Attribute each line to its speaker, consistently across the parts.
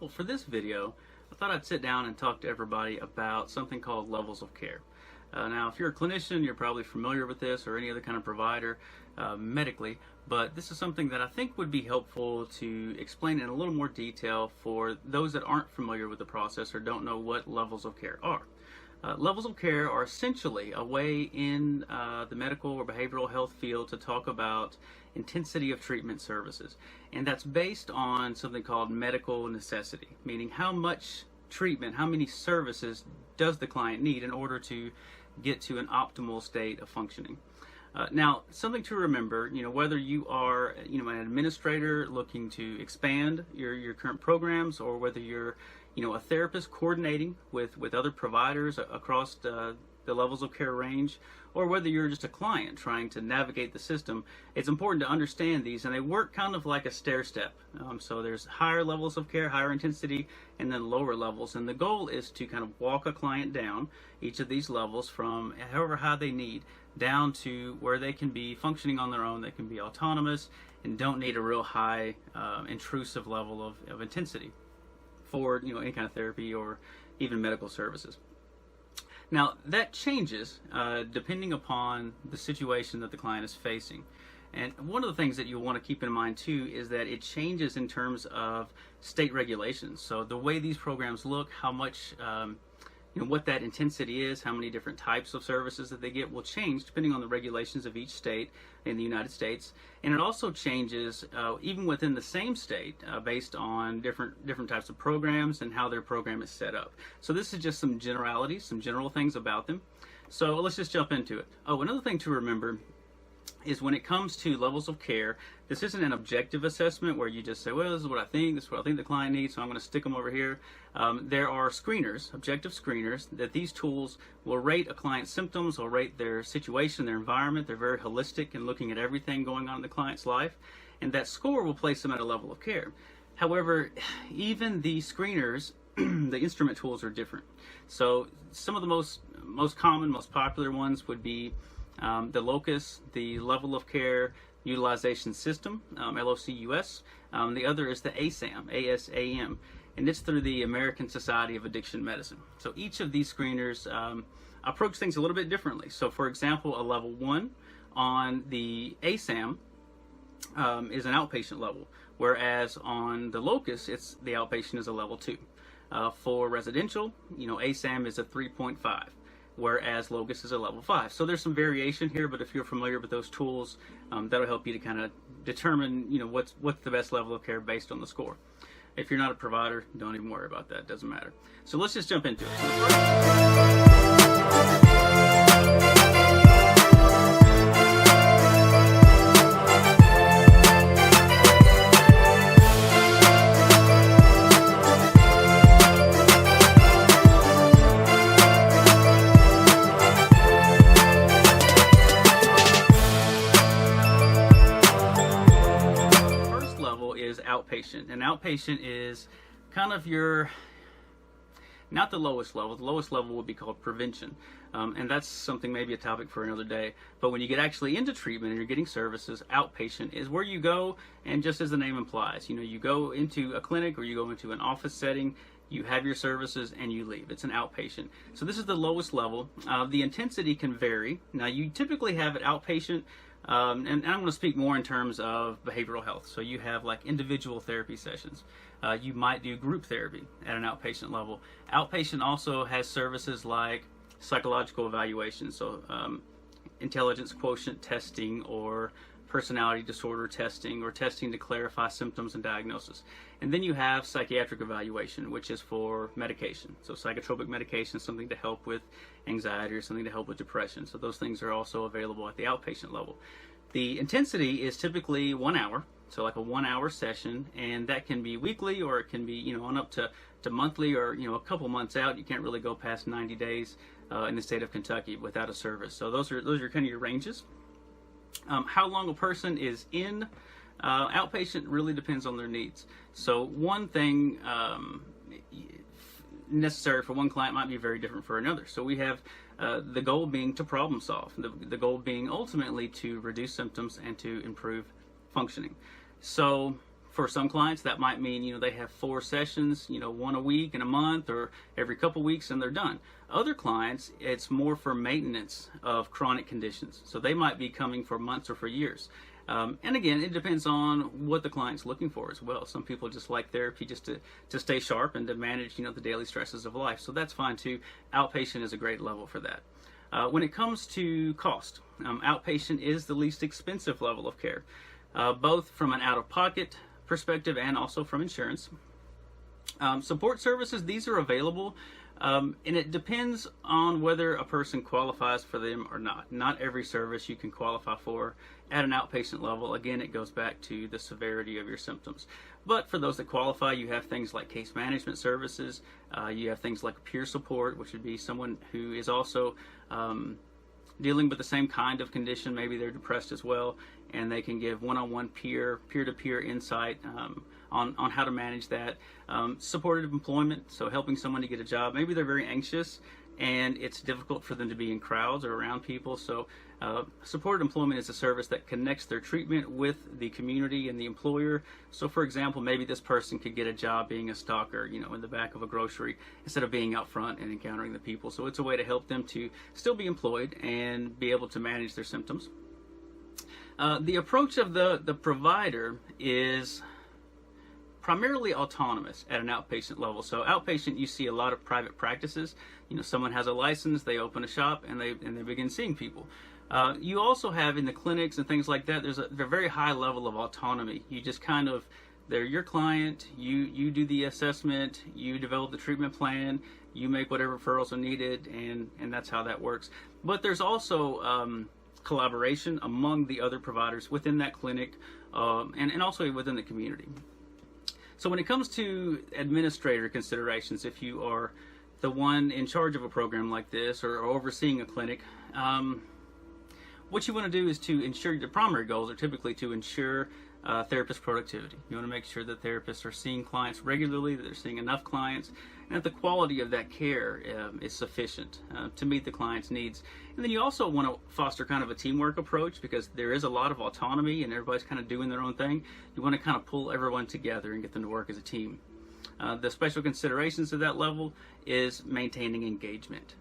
Speaker 1: Well, for this video, I thought I'd sit down and talk to everybody about something called levels of care. Now, if you're a clinician, you're probably familiar with this, or any other kind of provider medically, but this is something that I think would be helpful to explain in a little more detail for those that aren't familiar with the process or don't know what levels of care are. Levels of care are essentially a way in the medical or behavioral health field to talk about intensity of treatment services. And that's based on something called medical necessity, meaning how much treatment, how many services does the client need in order to get to an optimal state of functioning. Now, something to remember, whether you are, an administrator looking to expand your current programs, or whether you're, a therapist coordinating with other providers across the levels of care range, or whether you're just a client trying to navigate the system, it's important to understand these, and they work kind of like a stair step. So there's higher levels of care, higher intensity, and then lower levels. And the goal is to kind of walk a client down each of these levels from however high they need down to where they can be functioning on their own, they can be autonomous, and don't need a real high intrusive level of intensity for any kind of therapy or even medical services. Now, that changes depending upon the situation that the client is facing. And one of the things that you'll want to keep in mind too is that it changes in terms of state regulations. So the way these programs look, how much, what that intensity is, how many different types of services that they get will change depending on the regulations of each state in the United States. And it also changes even within the same state based on different types of programs and how their program is set up. So this is just some generalities, some general things about them. So let's just jump into it. Oh, another thing to remember is when it comes to levels of care, this isn't an objective assessment where you just say, well, this is what I think the client needs, so I'm going to stick them over here. There are screeners, objective screeners, that these tools will rate a client's symptoms, will rate their situation, their environment. They're very holistic in looking at everything going on in the client's life, and that score will place them at a level of care. However, even the screeners, the instrument tools are different. So some of the most common, most popular ones would be the LOCUS, the Level of Care Utilization System, LOCUS. The other is the ASAM, ASAM, and it's through the American Society of Addiction Medicine. So each of these screeners approach things a little bit differently. So for example, a level 1 on the ASAM is an outpatient level, whereas on the LOCUS, the outpatient is a level 2. For residential, ASAM is a 3.5. Whereas LOCUS is a level 5. So there's some variation here, but if you're familiar with those tools, that'll help you to kind of determine, what's the best level of care based on the score. If you're not a provider, don't even worry about that. It doesn't matter. So let's just jump into it. Outpatient. And outpatient is kind of not the lowest level. The lowest level would be called prevention. And that's something, maybe a topic for another day. But when you get actually into treatment and you're getting services, outpatient is where you go, and just as the name implies, you go into a clinic or you go into an office setting, you have your services and you leave. It's an outpatient. So this is the lowest level. The intensity can vary. Now, you typically have it outpatient. And I'm going to speak more in terms of behavioral health. So you have like individual therapy sessions. You might do group therapy at an outpatient level. Outpatient also has services like psychological evaluation, so intelligence quotient testing, or personality disorder testing, or testing to clarify symptoms and diagnosis. And then you have psychiatric evaluation, which is for medication. So psychotropic medication is something to help with anxiety or something to help with depression. So those things are also available at the outpatient level. The intensity is typically 1 hour, so like a 1 hour session, and that can be weekly, or it can be on up to monthly, or a couple months out. You can't really go past 90 days in the state of Kentucky without a service. So those are kind of your ranges. How long a person is in outpatient really depends on their needs. So one thing necessary for one client might be very different for another. So we have the goal being to problem solve, the goal being ultimately to reduce symptoms and to improve functioning. So For some clients, that might mean, they have 4 sessions, one a week in a month or every couple weeks, and they're done. Other clients, it's more for maintenance of chronic conditions. So they might be coming for months or for years. And again, it depends on what the client's looking for as well. Some people just like therapy just to stay sharp and to manage, the daily stresses of life. So that's fine too. Outpatient is a great level for that. When it comes to cost, outpatient is the least expensive level of care, both from an out-of-pocket perspective and also from insurance. Support services, these are available, and it depends on whether a person qualifies for them or not. Not every service you can qualify for at an outpatient level. Again, it goes back to the severity of your symptoms. But for those that qualify, you have things like case management services. You have things like peer support, which would be someone who is also dealing with the same kind of condition. Maybe they're depressed as well, and they can give one-on-one peer-to-peer insight on how to manage that. Supportive employment, so helping someone to get a job. Maybe they're very anxious and it's difficult for them to be in crowds or around people. So supported employment is a service that connects their treatment with the community and the employer. So for example, maybe this person could get a job being a stalker, in the back of a grocery instead of being out front and encountering the people. So it's a way to help them to still be employed and be able to manage their symptoms. The approach of the provider is primarily autonomous at an outpatient level. So outpatient, you see a lot of private practices. Someone has a license, they open a shop, and they begin seeing people. You also have in the clinics and things like that, there's a very high level of autonomy. You just they're your client, you do the assessment, you develop the treatment plan, you make whatever referrals are needed, and that's how that works. But there's also collaboration among the other providers within that clinic, and also within the community. So when it comes to administrator considerations, if you are the one in charge of a program like this or overseeing a clinic, what you want to do is to ensure, the primary goals are typically to ensure therapist productivity. You want to make sure that therapists are seeing clients regularly, that they're seeing enough clients, and that the quality of that care is sufficient to meet the client's needs. And then you also want to foster kind of a teamwork approach, because there is a lot of autonomy and everybody's kind of doing their own thing. You want to kind of pull everyone together and get them to work as a team. The special considerations of that level is maintaining engagement.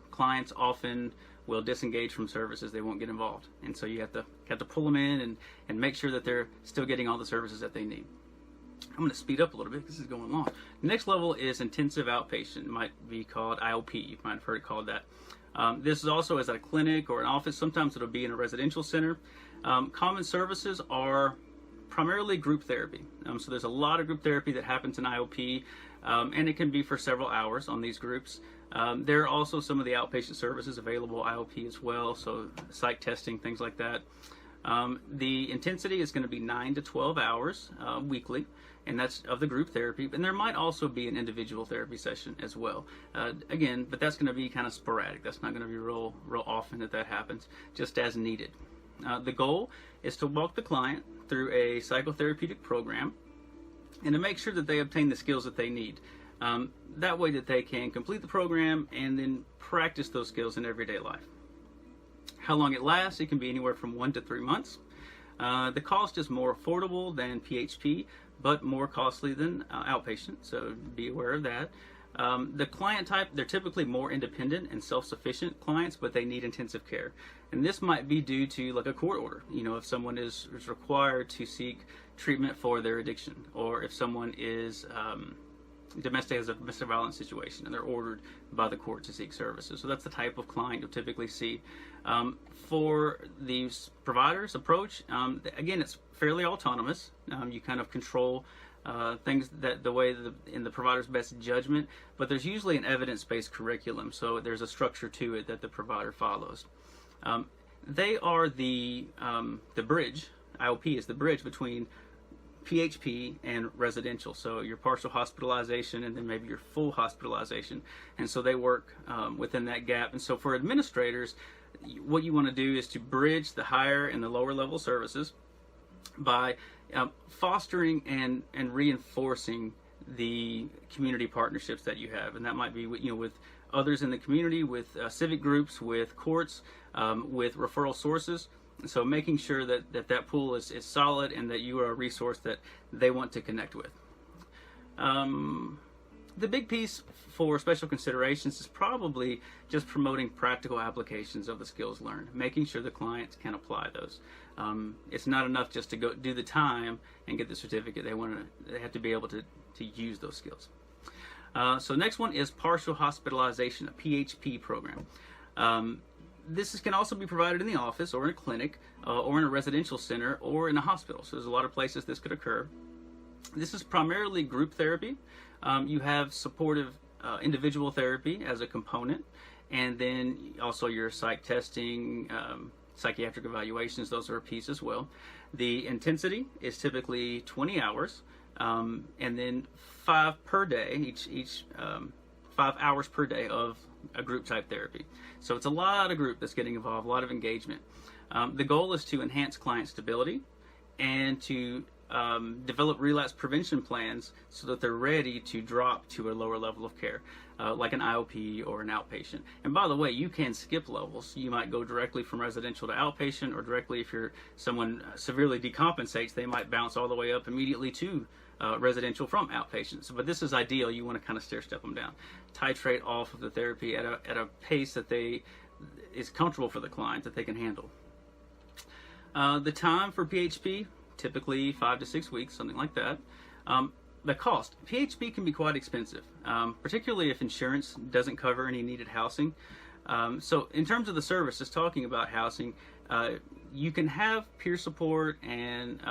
Speaker 1: Clients often will disengage from services, they won't get involved. And so you have to pull them in and make sure that they're still getting all the services that they need. I'm going to speed up a little bit because this is going long. The next level is intensive outpatient. It might be called IOP. You might have heard it called that. This is also as at a clinic or an office. Sometimes it'll be in a residential center. Common services are primarily group therapy. So there's a lot of group therapy that happens in IOP, and it can be for several hours on these groups. There are also some of the outpatient services available IOP as well, so psych testing, things like that. The intensity is going to be 9 to 12 hours weekly, and that's of the group therapy. And there might also be an individual therapy session as well. Again, but that's going to be kind of sporadic. That's not going to be real often that happens, just as needed. The goal is to walk the client through a psychotherapeutic program and to make sure that they obtain the skills that they need. That way that they can complete the program and then practice those skills in everyday life. How long it lasts, it can be anywhere from 1 to 3 months. The cost is more affordable than PHP, but more costly than outpatient, so be aware of that. The client type, they're typically more independent and self-sufficient clients, but they need intensive care. And this might be due to like a court order. If someone is required to seek treatment for their addiction, or if someone is has a domestic violence situation and they're ordered by the court to seek services. So that's the type of client you'll typically see. For the provider's approach, again, it's fairly autonomous. You kind of control things that the way in the provider's best judgment, but there's usually an evidence-based curriculum, so there's a structure to it that the provider follows. They are the bridge. IOP is the bridge between PHP and residential, so your partial hospitalization and then maybe your full hospitalization, and so they work within that gap. And so for administrators, what you want to do is to bridge the higher and the lower level services by fostering and reinforcing the community partnerships that you have, and that might be with others in the community, with civic groups, with courts, with referral sources. So making sure that pool is solid and that you are a resource that they want to connect with. The big piece for special considerations is probably just promoting practical applications of the skills learned, making sure the clients can apply those. It's not enough just to go do the time and get the certificate. They have to be able to use those skills. So next one is partial hospitalization, a PHP program. This can also be provided in the office or in a clinic or in a residential center or in a hospital. So there's a lot of places this could occur. This is primarily group therapy. You have supportive individual therapy as a component, and then also your psych testing, psychiatric evaluations, those are a piece as well. The intensity is typically 20 hours, and then 5 per day, each 5 hours per day of a group type therapy. So it's a lot of group that's getting involved, a lot of engagement. The goal is to enhance client stability and to develop relapse prevention plans so that they're ready to drop to a lower level of care, like an IOP or an outpatient. And by the way, you can skip levels. You might go directly from residential to outpatient, or directly, if someone severely decompensates, they might bounce all the way up immediately to residential from outpatient. So, but this is ideal. You want to kind of stair step them down, titrate off of the therapy at a pace that is comfortable for the client, that they can handle. The time for PHP, typically 5 to 6 weeks, something like that. The cost, PHP can be quite expensive, particularly if insurance doesn't cover any needed housing. So in terms of the service, just talking about housing, you can have peer support and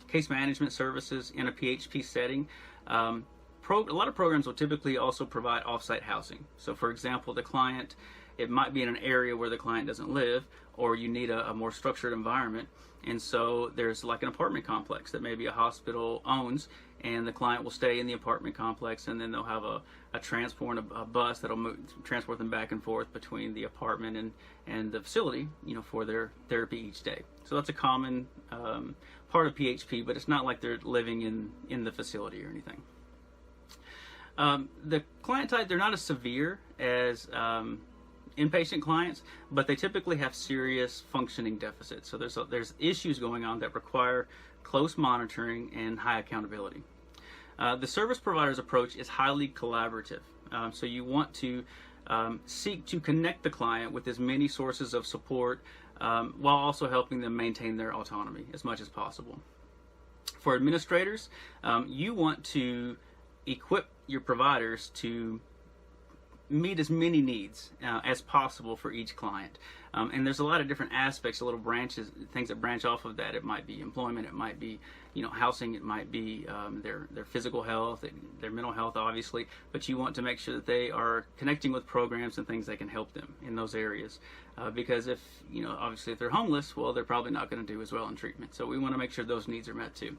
Speaker 1: case management services in a PHP setting. A lot of programs will typically also provide off-site housing. So for example, it might be in an area where the client doesn't live, or you need a more structured environment. And so there's like an apartment complex that maybe a hospital owns, and the client will stay in the apartment complex, and then they'll have a transport, a bus that'll transport them back and forth between the apartment and the facility, for their therapy each day. So that's a common part of PHP, but it's not like they're living in the facility or anything. The client type, they're not as severe as inpatient clients, but they typically have serious functioning deficits. So there's issues going on that require close monitoring and high accountability. The service provider's approach is highly collaborative. So you want to seek to connect the client with as many sources of support while also helping them maintain their autonomy as much as possible. For administrators, you want to equip your providers to meet as many needs as possible for each client. And there's a lot of different aspects, little branches, things that branch off of that. It might be employment, it might be housing, it might be their physical health, their mental health, obviously. But you want to make sure that they are connecting with programs and things that can help them in those areas. Because obviously if they're homeless, well, they're probably not going to do as well in treatment. So we want to make sure those needs are met too.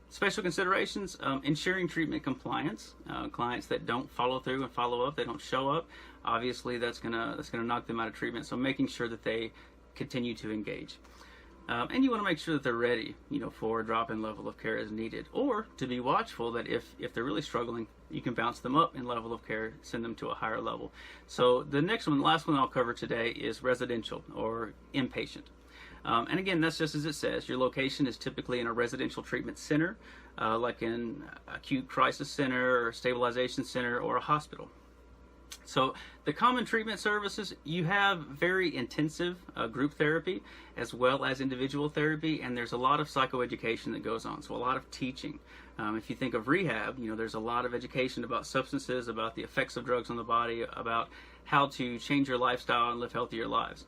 Speaker 1: Special considerations, ensuring treatment compliance. Clients that don't follow through and follow up, they don't show up, obviously that's gonna knock them out of treatment. So making sure that they continue to engage. And you want to make sure that they're ready, for a drop-in level of care as needed, or to be watchful that if they're really struggling, you can bounce them up in level of care, send them to a higher level. So the last one I'll cover today is residential or inpatient. And again, that's just as it says. Your location is typically in a residential treatment center, like in acute crisis center or stabilization center or a hospital. So the common treatment services, you have very intensive group therapy as well as individual therapy, and there's a lot of psychoeducation that goes on, so a lot of teaching. If you think of rehab, there's a lot of education about substances, about the effects of drugs on the body, about how to change your lifestyle and live healthier lives.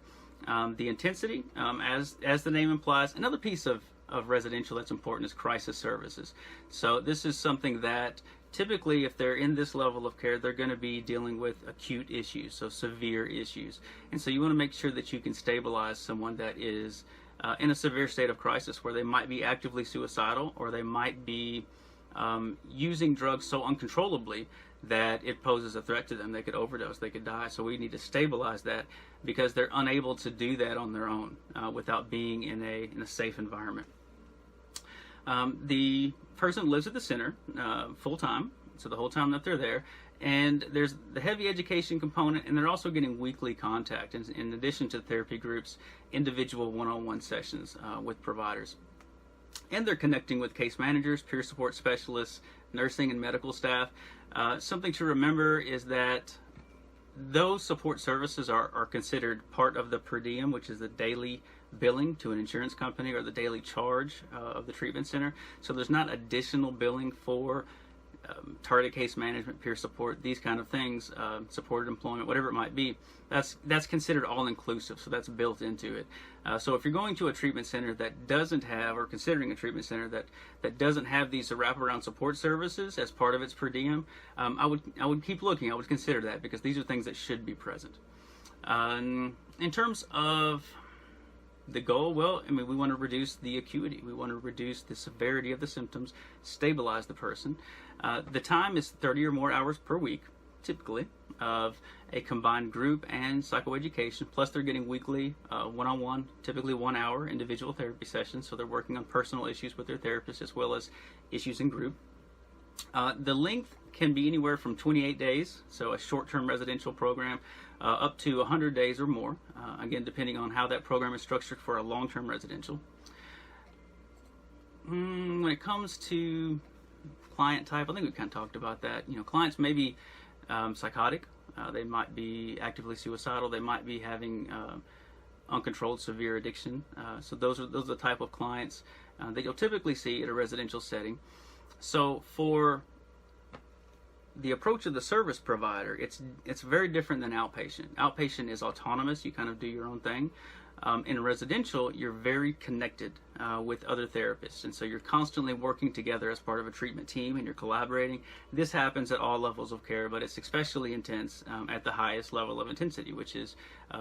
Speaker 1: The intensity, as the name implies, another piece of residential that's important is crisis services. So this is something that typically, if they're in this level of care, they're going to be dealing with acute issues, so severe issues. And so you want to make sure that you can stabilize someone that is in a severe state of crisis, where they might be actively suicidal, or they might be using drugs so uncontrollably that it poses a threat to them. They could overdose, they could die. So we need to stabilize that, because they're unable to do that on their own without being in a safe environment. The person lives at the center full time, so the whole time that they're there, And there's the heavy education component, and they're also getting weekly contact, in addition to therapy groups, individual one-on-one sessions with providers. And they're connecting with case managers, peer support specialists, nursing and medical staff. Something to remember is that those support services are considered part of the per diem, which is the daily billing to an insurance company or the daily charge of the treatment center. So there's not additional billing for targeted case management, peer support, these kind of things, supported employment, whatever it might be. That's considered all-inclusive, so that's built into it. So if you're going to a treatment center that doesn't have, or considering a treatment center that doesn't have these wraparound support services as part of its per diem, I would keep looking. I would consider that, because these are things that should be present. In terms of the goal, well, I mean, we want to reduce the acuity. We want to reduce the severity of the symptoms, stabilize the person. The time is 30 or more hours per week, typically, of a combined group and psychoeducation, plus they're getting weekly one-on-one, typically 1 hour individual therapy sessions, so they're working on personal issues with their therapist as well as issues in group. The length can be anywhere from 28 days, so a short-term residential program, up to 100 days or more, again, depending on how that program is structured for a long-term residential. When it comes to client type, I think we kind of talked about that. You know, clients may be psychotic, they might be actively suicidal, they might be having uncontrolled severe addiction. So those are the type of clients that you'll typically see at a residential setting. So for the approach of the service provider, it's very different than outpatient. Outpatient is autonomous, you kind of do your own thing. In residential, you're very connected with other therapists, and so you're constantly working together as part of a treatment team, and you're collaborating. This happens at all levels of care, but it's especially intense at the highest level of intensity, which is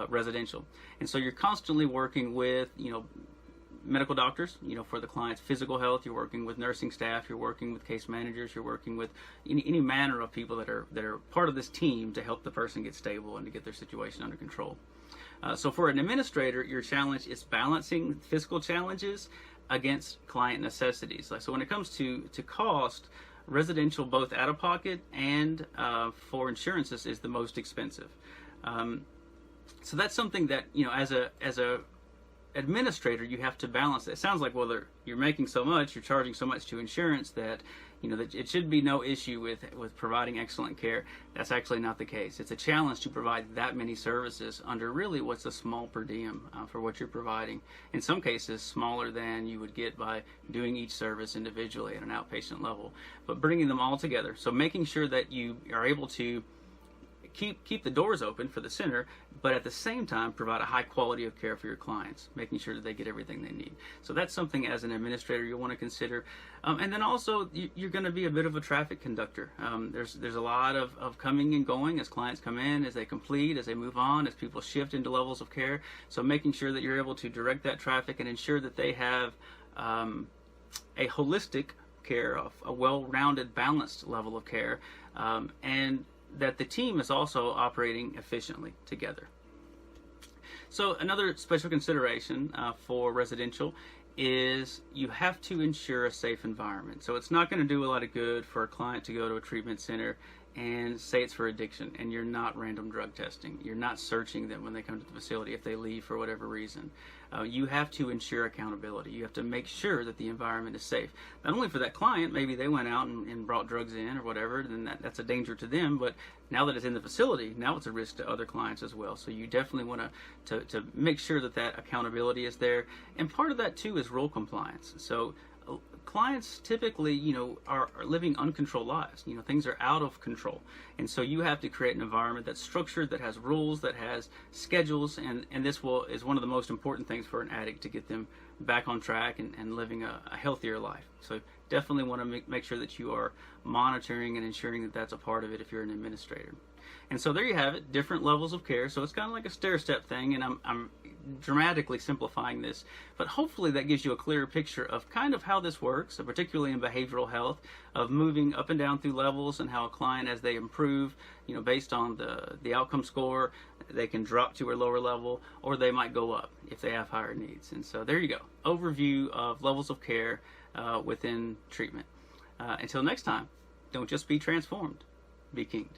Speaker 1: residential. And so you're constantly working with, medical doctors, for the client's physical health. You're working with nursing staff. You're working with case managers. You're working with any manner of people that are part of this team to help the person get stable and to get their situation under control. So for an administrator, your challenge is balancing physical challenges against client necessities. So when it comes to cost, residential, both out of pocket and for insurances, is the most expensive. So that's something that, as a administrator, you have to balance it. It sounds like, well, you're making so much, you're charging so much to insurance that that it should be no issue with providing excellent care. That's actually not the case. It's a challenge to provide that many services under really what's a small per diem for what you're providing. In some cases, smaller than you would get by doing each service individually at an outpatient level, but bringing them all together. So making sure that you are able to keep the doors open for the center, but at the same time provide a high quality of care for your clients, making sure that they get everything they need. So that's something as an administrator you'll want to consider. And then also you're going to be a bit of a traffic conductor. There's a lot of coming and going as clients come in, as they complete, as they move on, as people shift into levels of care. So making sure that you're able to direct that traffic and ensure that they have a holistic care, a well-rounded, balanced level of care, and that the team is also operating efficiently together. So another special consideration for residential is you have to ensure a safe environment. So it's not going to do a lot of good for a client to go to a treatment center and say it's for addiction, and you're not random drug testing. You're not searching them when they come to the facility if they leave for whatever reason. You have to ensure accountability. You have to make sure that the environment is safe. Not only for that client, maybe they went out and brought drugs in or whatever, then that's a danger to them, but now that it's in the facility, now it's a risk to other clients as well. So you definitely want to make sure that accountability is there. And part of that too is rule compliance. So clients typically, are living uncontrolled lives. Things are out of control. And so you have to create an environment that's structured, that has rules, that has schedules, and this is one of the most important things for an addict to get them back on track and living a healthier life. So definitely want to make sure that you are monitoring and ensuring that that's a part of it if you're an administrator. And so there you have it, different levels of care. So it's kind of like a stair-step thing, and I'm dramatically simplifying this, but hopefully that gives you a clearer picture of kind of how this works, particularly in behavioral health, of moving up and down through levels, and how a client, as they improve, based on the outcome score, they can drop to a lower level, or they might go up if they have higher needs. And so there you go, overview of levels of care within treatment. Until next time, don't just be transformed, be kinged.